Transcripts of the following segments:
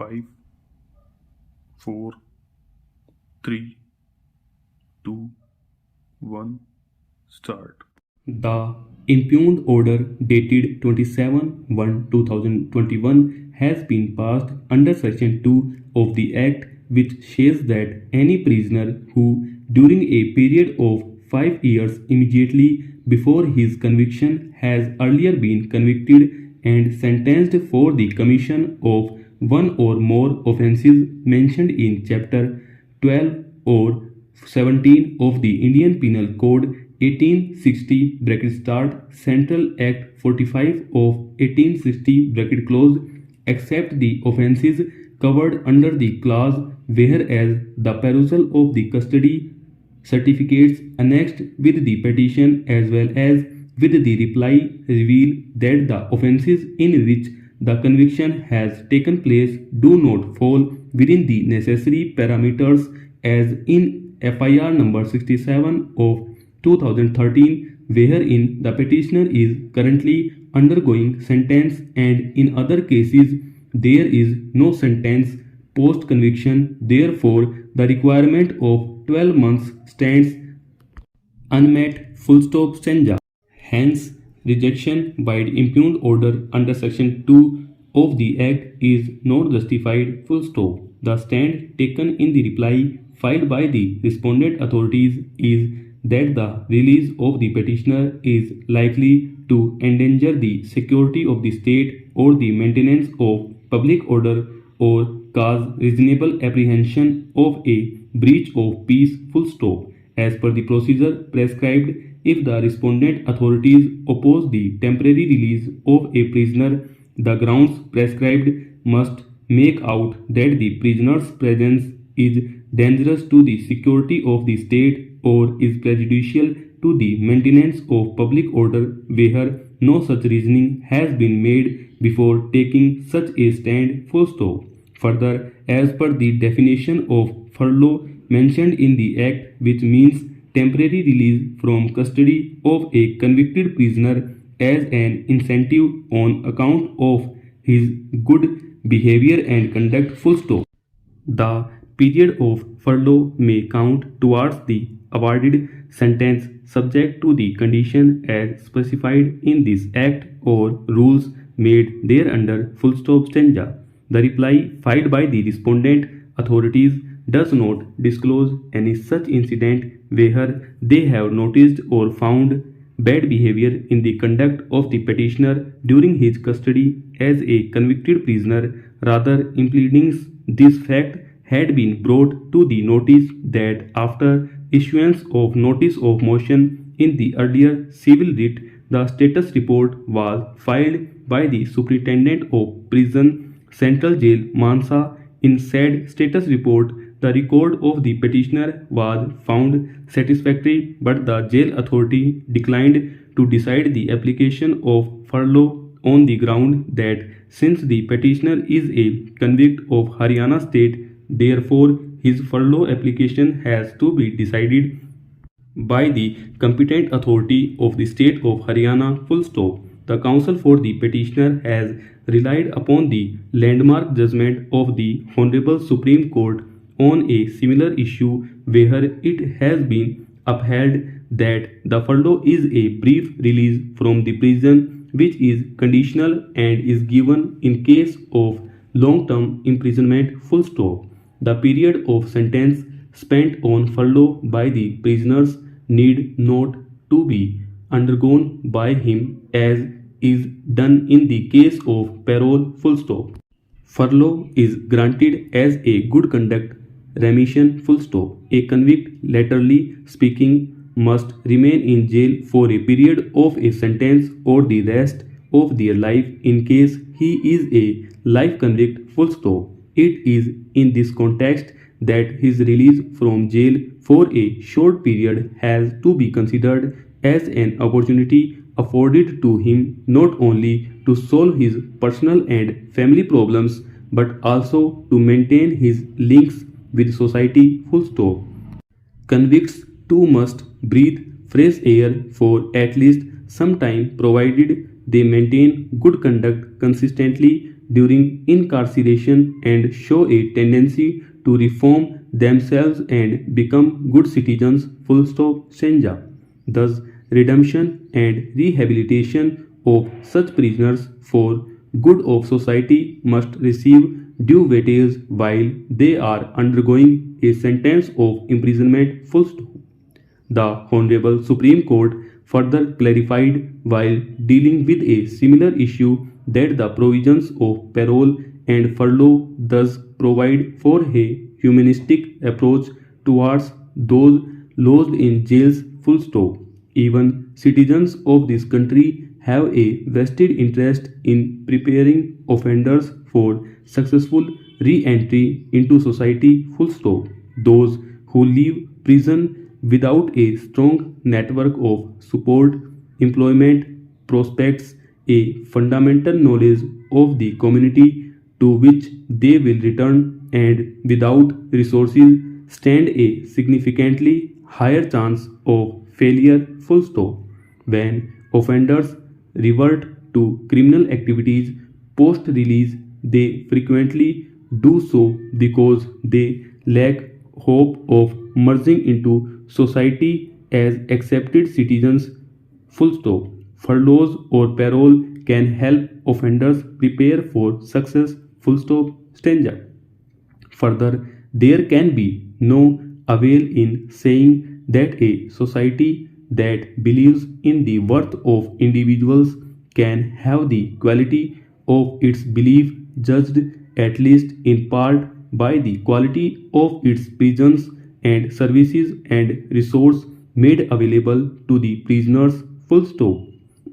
5, 4, 3, 2, 1, start. The impugned order dated 27/1/2021 has been passed under Section 2 of the Act, which says that any prisoner who, during a period of 5 years immediately before his conviction, has earlier been convicted and sentenced for the commission of one or more offences mentioned in Chapter 12 or 17 of the Indian Penal Code 1860 Central Act 45 of 1860 close, except the offences covered under the clause whereas the perusal of the custody certificates annexed with the petition as well as with the reply reveal that the offences in which the conviction has taken place do not fall within the necessary parameters as in FIR number 67 of 2013, wherein the petitioner is currently undergoing sentence and in other cases there is no sentence post conviction. Therefore, the requirement of 12 months stands unmet. Full stop. Stanza. Hence, rejection by the impugned order under Section 2 of the Act is not justified. Full stop. The stand taken in the reply filed by the respondent authorities is that the release of the petitioner is likely to endanger the security of the state or the maintenance of public order or cause reasonable apprehension of a breach of peace. Full stop. As per the procedure prescribed, if the respondent authorities oppose the temporary release of a prisoner, the grounds prescribed must make out that the prisoner's presence is dangerous to the security of the state or is prejudicial to the maintenance of public order, where no such reasoning has been made before taking such a stand. Full stop. Further, as per the definition of furlough mentioned in the Act, which means temporary release from custody of a convicted prisoner as an incentive on account of his good behavior and conduct. Full stop. The period of furlough may count towards the awarded sentence subject to the condition as specified in this Act or rules made thereunder. Full stop. Stanza. The reply filed by the respondent authorities does not disclose any such incident where they have noticed or found bad behavior in the conduct of the petitioner during his custody as a convicted prisoner. Rather, impleadings this fact had been brought to the notice that after issuance of notice of motion in the earlier civil writ, the status report was filed by the Superintendent of Prison, Central Jail, Mansa. In said status report, the record of the petitioner was found satisfactory, but the jail authority declined to decide the application of furlough on the ground that since the petitioner is a convict of Haryana state, therefore his furlough application has to be decided by the competent authority of the state of Haryana. Full stop. The counsel for the petitioner has relied upon the landmark judgment of the Honorable Supreme Court on a similar issue, where it has been upheld that the furlough is a brief release from the prison which is conditional and is given in case of long-term imprisonment. Full stop. The period of sentence spent on furlough by the prisoners need not to be undergone by him as is done in the case of parole. Full stop. Furlough is granted as a good conduct remission. Full stop. A convict, laterally speaking, must remain in jail for a period of a sentence or the rest of their life in case he is a life convict. Full stop. It is in this context that his release from jail for a short period has to be considered as an opportunity afforded to him not only to solve his personal and family problems but also to maintain his links with society. Full stop. Convicts too must breathe fresh air for at least some time provided they maintain good conduct consistently during incarceration and show a tendency to reform themselves and become good citizens. Full stop. Stanza. Thus, redemption and rehabilitation of such prisoners for good of society must receive due weightage while they are undergoing a sentence of imprisonment. Full stop. The Honorable Supreme Court further clarified while dealing with a similar issue that the provisions of parole and furlough thus provide for a humanistic approach towards those lodged in jails. Full stop. Even citizens of this country have a vested interest in preparing offenders for successful re-entry into society. Full stop. Those who leave prison without a strong network of support, employment prospects, a fundamental knowledge of the community to which they will return, and without resources stand a significantly higher chance of failure. Full stop. When offenders revert to criminal activities post release, they frequently do so because they lack hope of merging into society as accepted citizens. Full stop. Furloughs or parole can help offenders prepare for success. Full stop. Stanza. Further, there can be no avail in saying that a society that believes in the worth of individuals can have the quality of its belief judged at least in part by the quality of its prisons and services and resource made available to the prisoners. Full stop.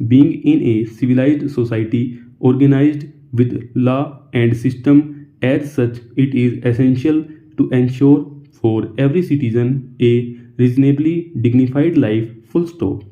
Being in a civilized society organized with law and system as such, it is essential to ensure for every citizen a reasonably dignified life. Full stop.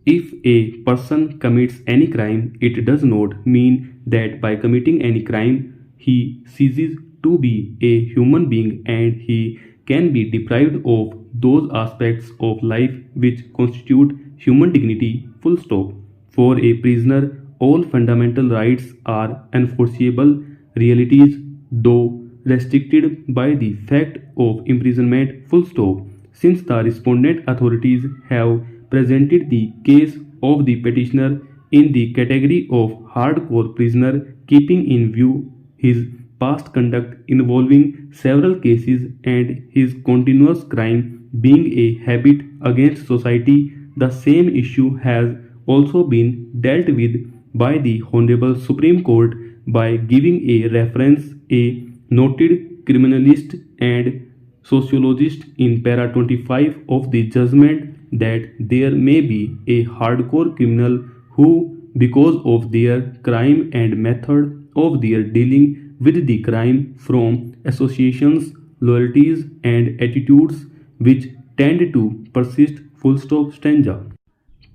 If a person commits any crime, it does not mean that by committing any crime he ceases to be a human being and he can be deprived of those aspects of life which constitute human dignity. Full stop. For a prisoner, all fundamental rights are enforceable realities, though restricted by the fact of imprisonment. Full stop. Since the respondent authorities have presented the case of the petitioner in the category of hardcore prisoner, keeping in view his past conduct involving several cases and his continuous crime being a habit against society, the same issue has also been dealt with by the Honorable Supreme Court by giving a reference a noted criminalist and sociologist in para 25 of the judgment that there may be a hardcore criminal who, because of their crime and method of their dealing with the crime from associations, loyalties, and attitudes which tend to persist. Full stop. Stanza.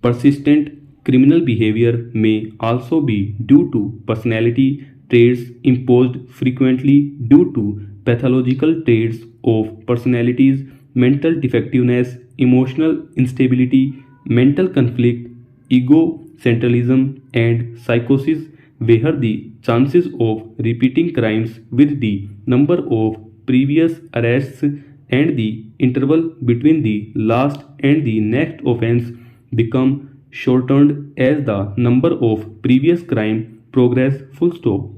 Persistent criminal behavior may also be due to personality traits imposed frequently due to pathological traits of personalities, mental defectiveness, emotional instability, mental conflict, ego centralism, and psychosis, where the chances of repeating crimes with the number of previous arrests and the interval between the last and the next offense become shortened as the number of previous crime progress. Full stop.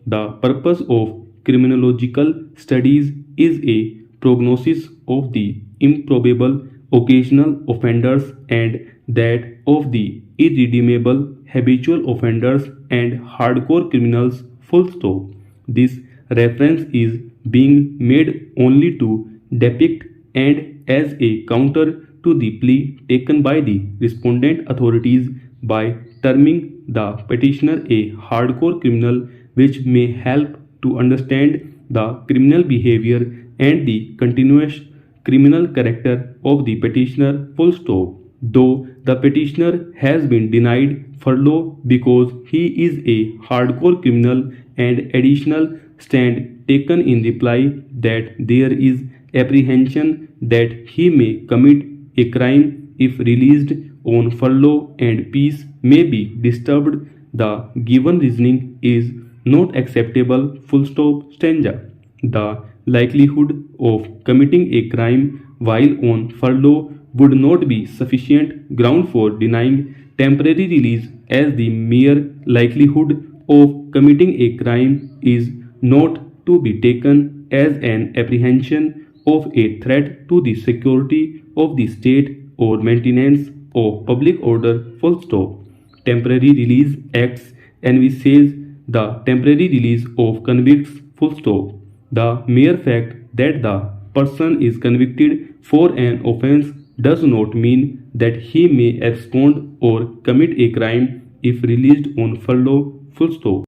The purpose of criminological studies is a prognosis of the improbable occasional offenders and that of the irredeemable habitual offenders and hardcore criminals. Full stop. This reference is being made only to depict and as a counter to the plea taken by the respondent authorities by terming the petitioner a hardcore criminal, which may help to understand the criminal behavior and the continuous criminal character of the petitioner. Full stop. Though the petitioner has been denied furlough because he is a hardcore criminal, and additional stand taken in reply that there is apprehension that he may commit a crime if released on furlough and peace may be disturbed, the given reasoning is not acceptable, full stop, stanza. The likelihood of committing a crime while on furlough would not be sufficient ground for denying temporary release, as the mere likelihood of committing a crime is not to be taken as an apprehension of a threat to the security of the state or maintenance of public order, full stop. Temporary release acts envisages the temporary release of convicts, full stop. The mere fact that the person is convicted for an offence does not mean that he may abscond or commit a crime if released on furlough, full stop.